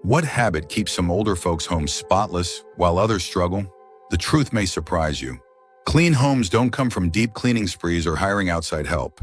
What habit keeps some older folks' homes spotless while others struggle? The truth may surprise you. Clean homes don't come from deep cleaning sprees or hiring outside help.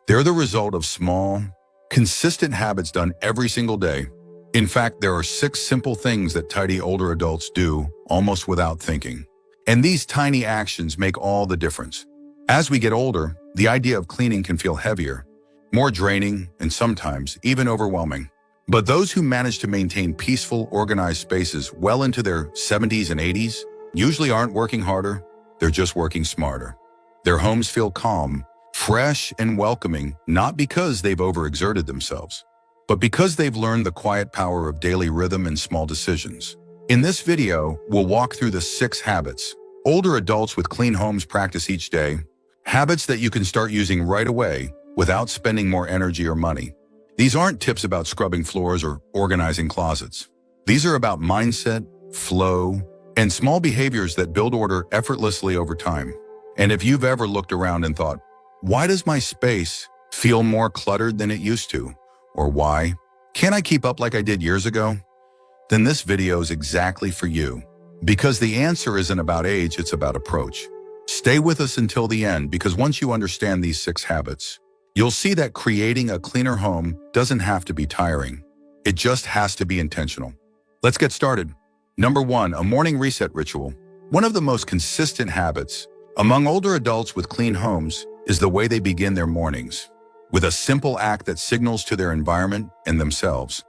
They're the result of small, consistent habits done every single day. In fact, there are 6 simple things that tidy older adults do almost without thinking. And these tiny actions make all the difference. As we get older, the idea of cleaning can feel heavier, more draining, and sometimes even overwhelming. But those who manage to maintain peaceful, organized spaces well into their 70s and 80s usually aren't working harder, they're just working smarter. Their homes feel calm, fresh, and welcoming, not because they've overexerted themselves, but because they've learned the quiet power of daily rhythm and small decisions. In this video, we'll walk through the 6 habits older adults with clean homes practice each day, habits that you can start using right away without spending more energy or money. These aren't tips about scrubbing floors or organizing closets. These are about mindset, flow, and small behaviors that build order effortlessly over time. And if you've ever looked around and thought, why does my space feel more cluttered than it used to? Or why can't I keep up like I did years ago? Then this video is exactly for you. Because the answer isn't about age, it's about approach. Stay with us until the end, because once you understand these 6 habits, you'll see that creating a cleaner home doesn't have to be tiring. It just has to be intentional. Let's get started. Number 1, a morning reset ritual. One of the most consistent habits among older adults with clean homes is the way they begin their mornings, with a simple act that signals to their environment and themselves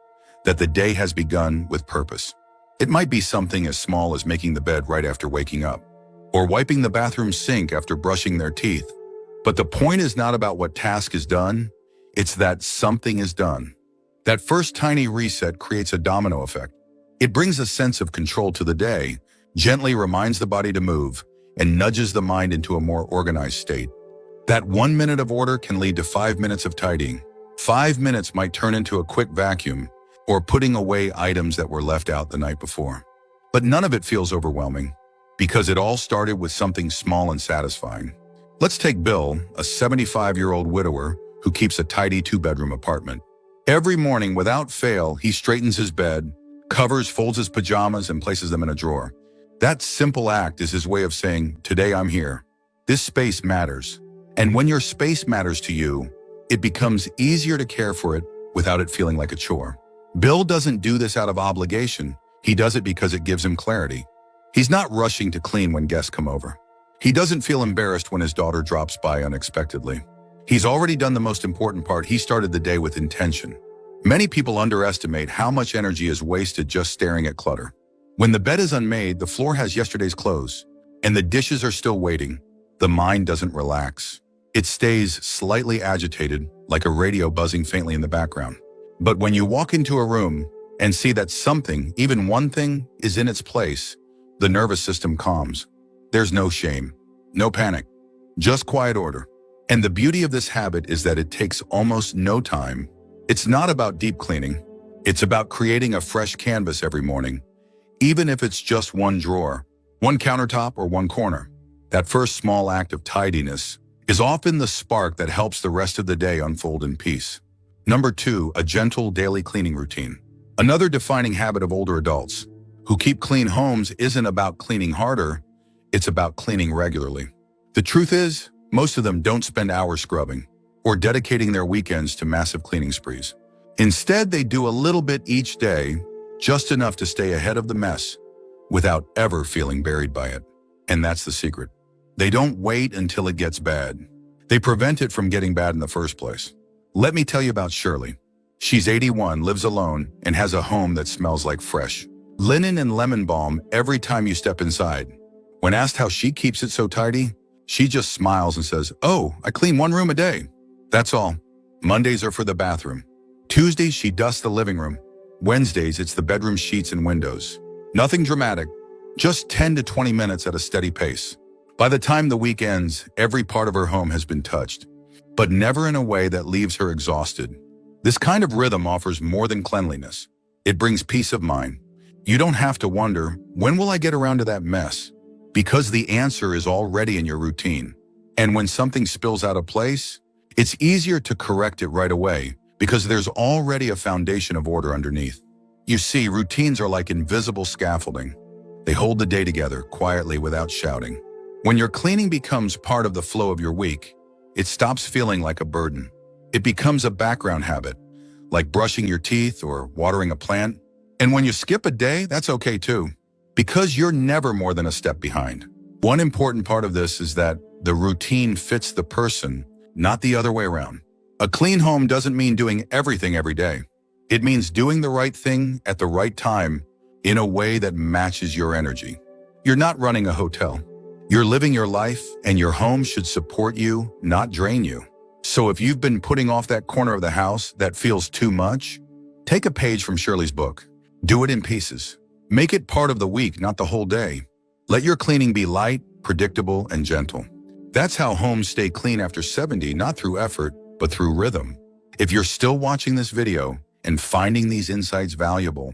that the day has begun with purpose. It might be something as small as making the bed right after waking up, or wiping the bathroom sink after brushing their teeth. But the point is not about what task is done, it's that something is done. That first tiny reset creates a domino effect. It brings a sense of control to the day, gently reminds the body to move, and nudges the mind into a more organized state. That 1 minute of order can lead to 5 minutes of tidying. 5 minutes might turn into a quick vacuum, or putting away items that were left out the night before. But none of it feels overwhelming, because it all started with something small and satisfying. Let's take Bill, a 75-year-old widower who keeps a tidy 2-bedroom apartment. Every morning, without fail, he straightens his bed, covers, folds his pajamas, and places them in a drawer. That simple act is his way of saying, today I'm here. This space matters. And when your space matters to you, it becomes easier to care for it without it feeling like a chore. Bill doesn't do this out of obligation. He does it because it gives him clarity. He's not rushing to clean when guests come over. He doesn't feel embarrassed when his daughter drops by unexpectedly. He's already done the most important part. He started the day with intention. Many people underestimate how much energy is wasted just staring at clutter. When the bed is unmade, the floor has yesterday's clothes, and the dishes are still waiting, the mind doesn't relax. It stays slightly agitated, like a radio buzzing faintly in the background. But when you walk into a room and see that something, even one thing, is in its place, the nervous system calms. There's no shame, no panic, just quiet order. And the beauty of this habit is that it takes almost no time. It's not about deep cleaning. It's about creating a fresh canvas every morning, even if it's just one drawer, one countertop, or one corner. That first small act of tidiness is often the spark that helps the rest of the day unfold in peace. Number 2, a gentle daily cleaning routine. Another defining habit of older adults who keep clean homes isn't about cleaning harder, it's about cleaning regularly. The truth is, most of them don't spend hours scrubbing or dedicating their weekends to massive cleaning sprees. Instead, they do a little bit each day, just enough to stay ahead of the mess without ever feeling buried by it. And that's the secret. They don't wait until it gets bad. They prevent it from getting bad in the first place. Let me tell you about Shirley. She's 81, lives alone, and has a home that smells like fresh linen and lemon balm every time you step inside. When asked how she keeps it so tidy, she just smiles and says, "Oh, I clean 1 room a day. That's all. Mondays are for the bathroom. Tuesdays, she dusts the living room. Wednesdays, it's the bedroom sheets and windows. Nothing dramatic, just 10 to 20 minutes at a steady pace." By the time the week ends, every part of her home has been touched, but never in a way that leaves her exhausted. This kind of rhythm offers more than cleanliness. It brings peace of mind. You don't have to wonder, when will I get around to that mess? Because the answer is already in your routine. And when something spills out of place, it's easier to correct it right away because there's already a foundation of order underneath. You see, routines are like invisible scaffolding. They hold the day together quietly without shouting. When your cleaning becomes part of the flow of your week, it stops feeling like a burden. It becomes a background habit, like brushing your teeth or watering a plant. And when you skip a day, that's okay too, because you're never more than a step behind. One important part of this is that the routine fits the person, not the other way around. A clean home doesn't mean doing everything every day. It means doing the right thing at the right time in a way that matches your energy. You're not running a hotel. You're living your life, and your home should support you, not drain you. So if you've been putting off that corner of the house that feels too much, take a page from Shirley's book. Do it in pieces. Make it part of the week, not the whole day. Let your cleaning be light, predictable, and gentle. That's how homes stay clean after 70, not through effort, but through rhythm. If you're still watching this video and finding these insights valuable,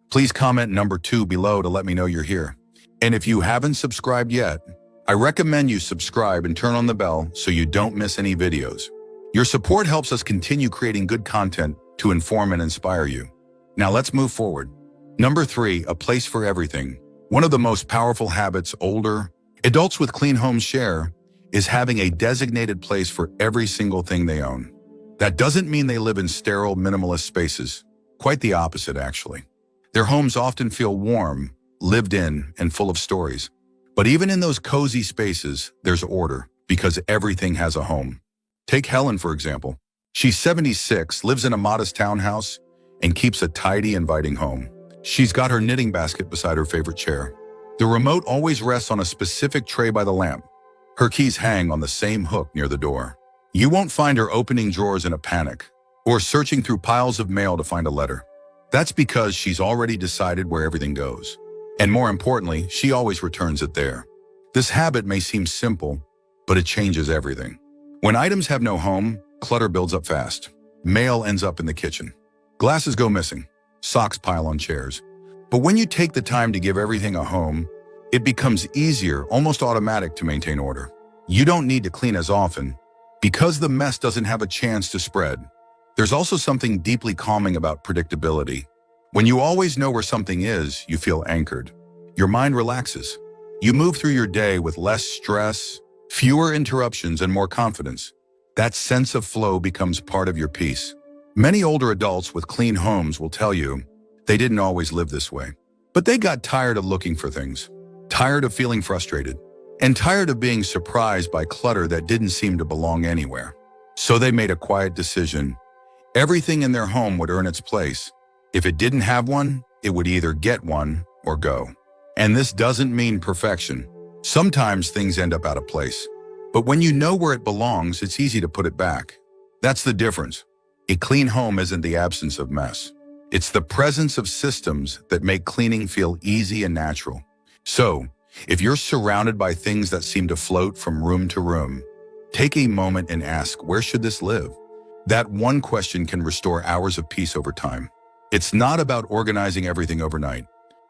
please comment number 2 below to let me know you're here. And if you haven't subscribed yet, I recommend you subscribe and turn on the bell so you don't miss any videos. Your support helps us continue creating good content to inform and inspire you. Now let's move forward. Number 3, a place for everything. One of the most powerful habits older adults with clean homes share is having a designated place for every single thing they own. That doesn't mean they live in sterile, minimalist spaces. Quite the opposite, actually. Their homes often feel warm, lived in, and full of stories. But even in those cozy spaces, there's order, because everything has a home. Take Helen, for example. She's 76, lives in a modest townhouse, and keeps a tidy, inviting home. She's got her knitting basket beside her favorite chair. The remote always rests on a specific tray by the lamp. Her keys hang on the same hook near the door. You won't find her opening drawers in a panic, or searching through piles of mail to find a letter. That's because she's already decided where everything goes. And more importantly, she always returns it there. This habit may seem simple, but it changes everything. When items have no home, clutter builds up fast. Mail ends up in the kitchen. Glasses go missing. Socks pile on chairs. But when you take the time to give everything a home, it becomes easier, almost automatic, to maintain order. You don't need to clean as often, because the mess doesn't have a chance to spread. There's also something deeply calming about predictability. When you always know where something is, you feel anchored. Your mind relaxes. You move through your day with less stress, fewer interruptions, and more confidence. That sense of flow becomes part of your peace. Many older adults with clean homes will tell you they didn't always live this way, but they got tired of looking for things, tired of feeling frustrated, and tired of being surprised by clutter that didn't seem to belong anywhere. So they made a quiet decision. Everything in their home would earn its place. If it didn't have one, it would either get one or go. And this doesn't mean perfection. Sometimes things end up out of place. But when you know where it belongs, it's easy to put it back. That's the difference. A clean home isn't the absence of mess. It's the presence of systems that make cleaning feel easy and natural. So, if you're surrounded by things that seem to float from room to room, take a moment and ask, where should this live? That one question can restore hours of peace over time. It's not about organizing everything overnight.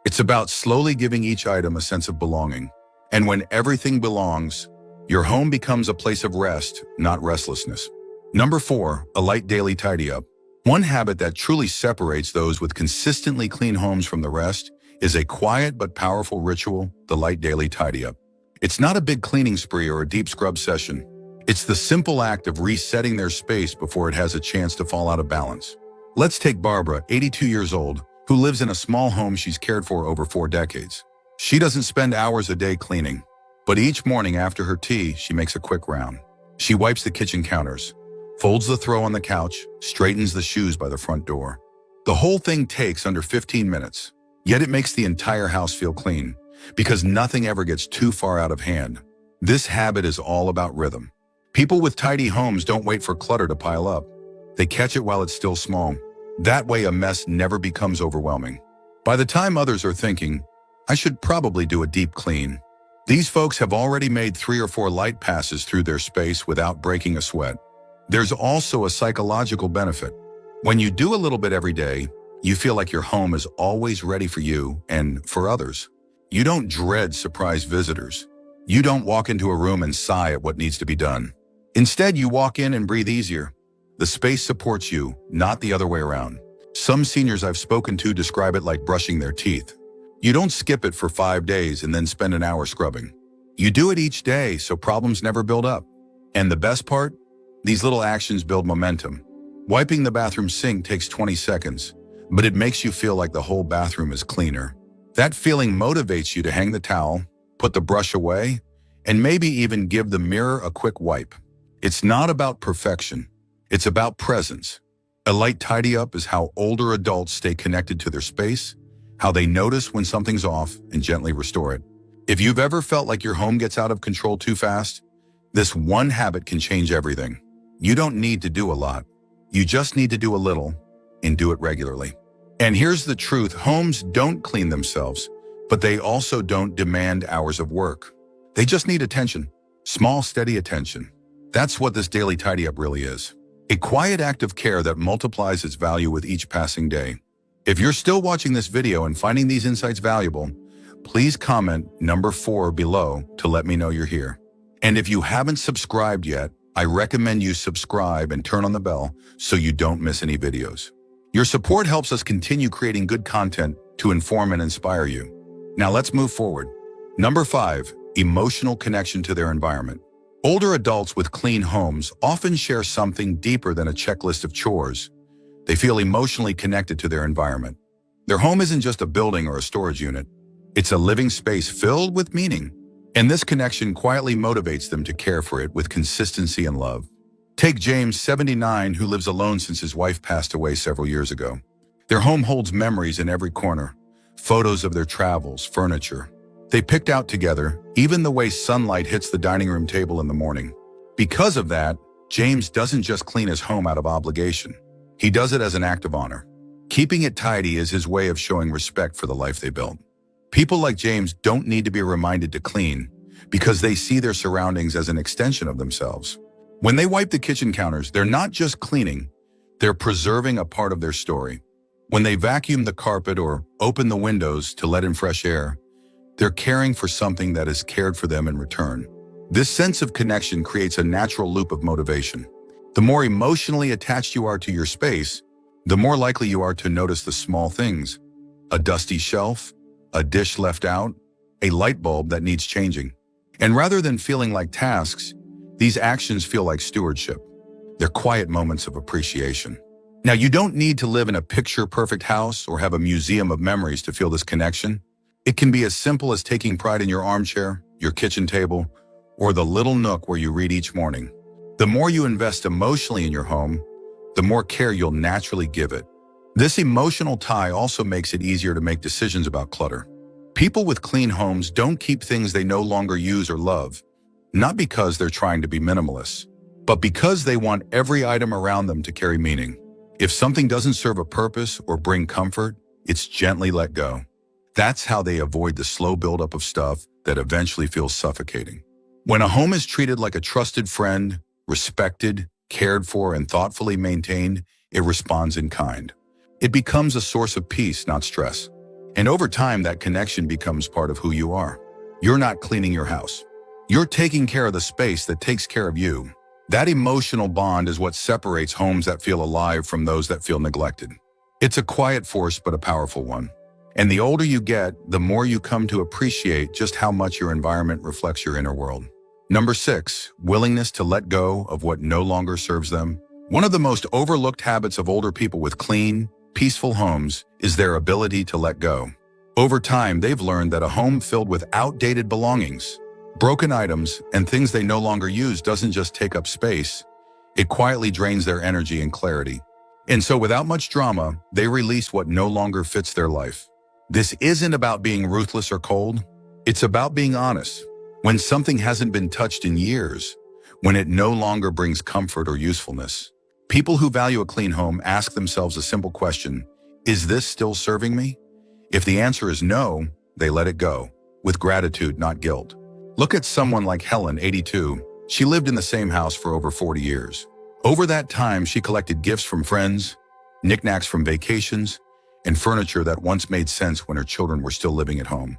It's about slowly giving each item a sense of belonging. And when everything belongs, your home becomes a place of rest, not restlessness. Number 4, a light daily tidy up. One habit that truly separates those with consistently clean homes from the rest is a quiet but powerful ritual, the light daily tidy up. It's not a big cleaning spree or a deep scrub session. It's the simple act of resetting their space before it has a chance to fall out of balance. Let's take Barbara, 82 years old, who lives in a small home she's cared for over 4 decades. She doesn't spend hours a day cleaning, but each morning after her tea, she makes a quick round. She wipes the kitchen counters, folds the throw on the couch, straightens the shoes by the front door. The whole thing takes under 15 minutes, yet it makes the entire house feel clean, because nothing ever gets too far out of hand. This habit is all about rhythm. People with tidy homes don't wait for clutter to pile up. They catch it while it's still small. That way a mess never becomes overwhelming. By the time others are thinking, I should probably do a deep clean, these folks have already made 3 or 4 light passes through their space without breaking a sweat. There's also a psychological benefit. When you do a little bit every day, you feel like your home is always ready for you and for others. You don't dread surprise visitors. You don't walk into a room and sigh at what needs to be done. Instead, you walk in and breathe easier. The space supports you, not the other way around. Some seniors I've spoken to describe it like brushing their teeth. You don't skip it for 5 days and then spend an hour scrubbing. You do it each day so problems never build up. And the best part? These little actions build momentum. Wiping the bathroom sink takes 20 seconds, but it makes you feel like the whole bathroom is cleaner. That feeling motivates you to hang the towel, put the brush away, and maybe even give the mirror a quick wipe. It's not about perfection. It's about presence. A light tidy up is how older adults stay connected to their space, how they notice when something's off and gently restore it. If you've ever felt like your home gets out of control too fast, this one habit can change everything. You don't need to do a lot. You just need to do a little and do it regularly. And here's the truth, homes don't clean themselves, but they also don't demand hours of work. They just need attention, small, steady attention. That's what this daily tidy up really is. A quiet act of care that multiplies its value with each passing day. If you're still watching this video and finding these insights valuable, please comment number 4 below to let me know you're here. And if you haven't subscribed yet, I recommend you subscribe and turn on the bell so you don't miss any videos. Your support helps us continue creating good content to inform and inspire you. Now let's move forward. Number 5, emotional connection to their environment. Older adults with clean homes often share something deeper than a checklist of chores. They feel emotionally connected to their environment. Their home isn't just a building or a storage unit. It's a living space filled with meaning. And this connection quietly motivates them to care for it with consistency and love. Take James, 79, who lives alone since his wife passed away several years ago. Their home holds memories in every corner, photos of their travels, furniture they picked out together, even the way sunlight hits the dining room table in the morning. Because of that, James doesn't just clean his home out of obligation. He does it as an act of honor. Keeping it tidy is his way of showing respect for the life they built. People like James don't need to be reminded to clean because they see their surroundings as an extension of themselves. When they wipe the kitchen counters, they're not just cleaning, they're preserving a part of their story. When they vacuum the carpet or open the windows to let in fresh air, they're caring for something that has cared for them in return. This sense of connection creates a natural loop of motivation. The more emotionally attached you are to your space, the more likely you are to notice the small things. A dusty shelf, a dish left out, a light bulb that needs changing. And rather than feeling like tasks, these actions feel like stewardship. They're quiet moments of appreciation. Now, you don't need to live in a picture-perfect house or have a museum of memories to feel this connection. It can be as simple as taking pride in your armchair, your kitchen table, or the little nook where you read each morning. The more you invest emotionally in your home, the more care you'll naturally give it. This emotional tie also makes it easier to make decisions about clutter. People with clean homes don't keep things they no longer use or love, not because they're trying to be minimalists, but because they want every item around them to carry meaning. If something doesn't serve a purpose or bring comfort, it's gently let go. That's how they avoid the slow buildup of stuff that eventually feels suffocating. When a home is treated like a trusted friend, respected, cared for, and thoughtfully maintained, it responds in kind. It becomes a source of peace, not stress. And over time, that connection becomes part of who you are. You're not cleaning your house. You're taking care of the space that takes care of you. That emotional bond is what separates homes that feel alive from those that feel neglected. It's a quiet force, but a powerful one. And the older you get, the more you come to appreciate just how much your environment reflects your inner world. Number 6, willingness to let go of what no longer serves them. One of the most overlooked habits of older people with clean, peaceful homes is their ability to let go. Over time, they've learned that a home filled with outdated belongings, broken items, and things they no longer use doesn't just take up space, it quietly drains their energy and clarity. And so without much drama, they release what no longer fits their life. This isn't about being ruthless or cold. It's about being honest. When something hasn't been touched in years, when it no longer brings comfort or usefulness, people who value a clean home ask themselves a simple question: is this still serving me? If the answer is no, they let it go, with gratitude, not guilt. Look at someone like Helen, 82. She lived in the same house for over 40 years. Over that time, she collected gifts from friends, knickknacks from vacations, and furniture that once made sense when her children were still living at home.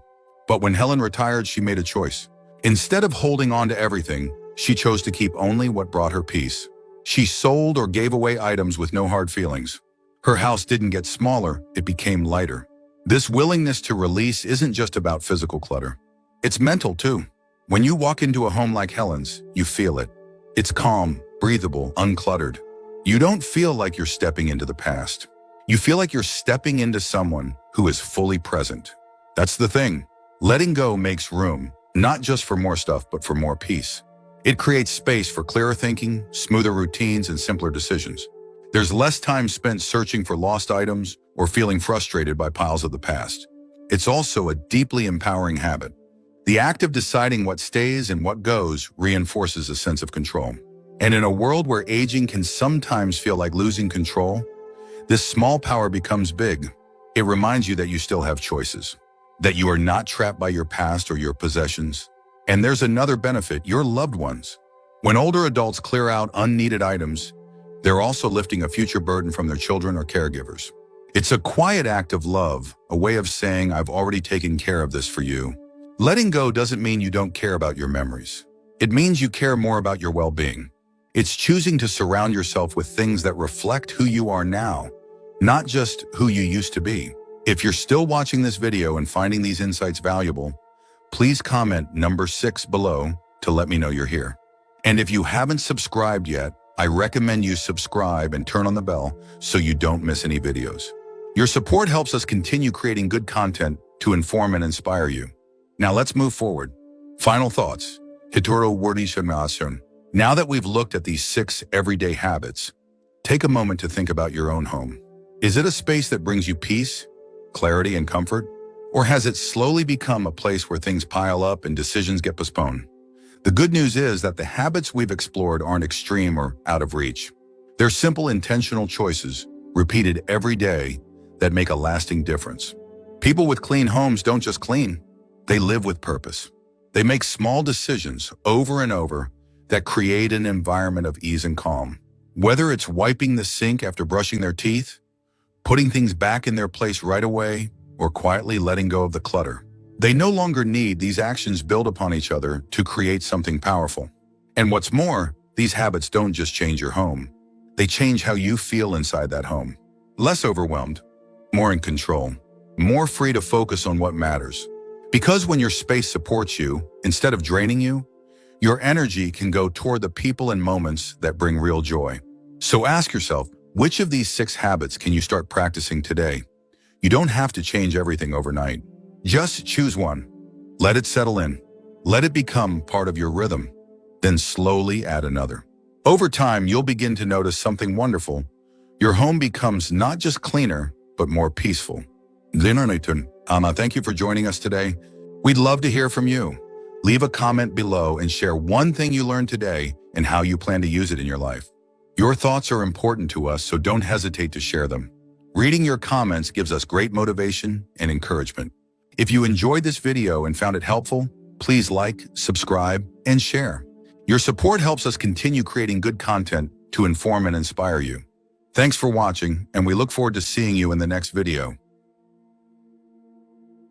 But when Helen retired, she made a choice. Instead of holding on to everything, she chose to keep only what brought her peace. She sold or gave away items with no hard feelings. Her house didn't get smaller, it became lighter. This willingness to release isn't just about physical clutter. It's mental too. When you walk into a home like Helen's, you feel it. It's calm, breathable, uncluttered. You don't feel like you're stepping into the past. You feel like you're stepping into someone who is fully present. That's the thing. Letting go makes room, not just for more stuff, but for more peace. It creates space for clearer thinking, smoother routines, and simpler decisions. There's less time spent searching for lost items or feeling frustrated by piles of the past. It's also a deeply empowering habit. The act of deciding what stays and what goes reinforces a sense of control. And in a world where aging can sometimes feel like losing control, this small power becomes big. It reminds you that you still have choices, that you are not trapped by your past or your possessions. And there's another benefit, your loved ones. When older adults clear out unneeded items, they're also lifting a future burden from their children or caregivers. It's a quiet act of love, a way of saying, I've already taken care of this for you. Letting go doesn't mean you don't care about your memories. It means you care more about your well-being. It's choosing to surround yourself with things that reflect who you are now, not just who you used to be. If you're still watching this video and finding these insights valuable, please comment number 6 below to let me know you're here. And if you haven't subscribed yet, I recommend you subscribe and turn on the bell so you don't miss any videos. Your support helps us continue creating good content to inform and inspire you. Now let's move forward. Final thoughts. Now that we've looked at these 6 everyday habits, take a moment to think about your own home. Is it a space that brings you peace, clarity, and comfort? Or has it slowly become a place where things pile up and decisions get postponed? The good news is that the habits we've explored aren't extreme or out of reach. They're simple, intentional choices, repeated every day, that make a lasting difference. People with clean homes don't just clean, they live with purpose. They make small decisions over and over that create an environment of ease and calm. Whether it's wiping the sink after brushing their teeth, putting things back in their place right away, or quietly letting go of the clutter. They no longer need these actions build upon each other to create something powerful. And what's more, these habits don't just change your home. They change how you feel inside that home. Less overwhelmed, more in control, more free to focus on what matters. Because when your space supports you, instead of draining you, your energy can go toward the people and moments that bring real joy. So ask yourself, which of these 6 habits can you start practicing today? You don't have to change everything overnight. Just choose one. Let it settle in. Let it become part of your rhythm. Then slowly add another. Over time, you'll begin to notice something wonderful. Your home becomes not just cleaner, but more peaceful. Thank you for joining us today. We'd love to hear from you. Leave a comment below and share one thing you learned today and how you plan to use it in your life. Your thoughts are important to us, so don't hesitate to share them. Reading your comments gives us great motivation and encouragement. If you enjoyed this video and found it helpful, please like, subscribe, and share. Your support helps us continue creating good content to inform and inspire you. Thanks for watching, and we look forward to seeing you in the next video.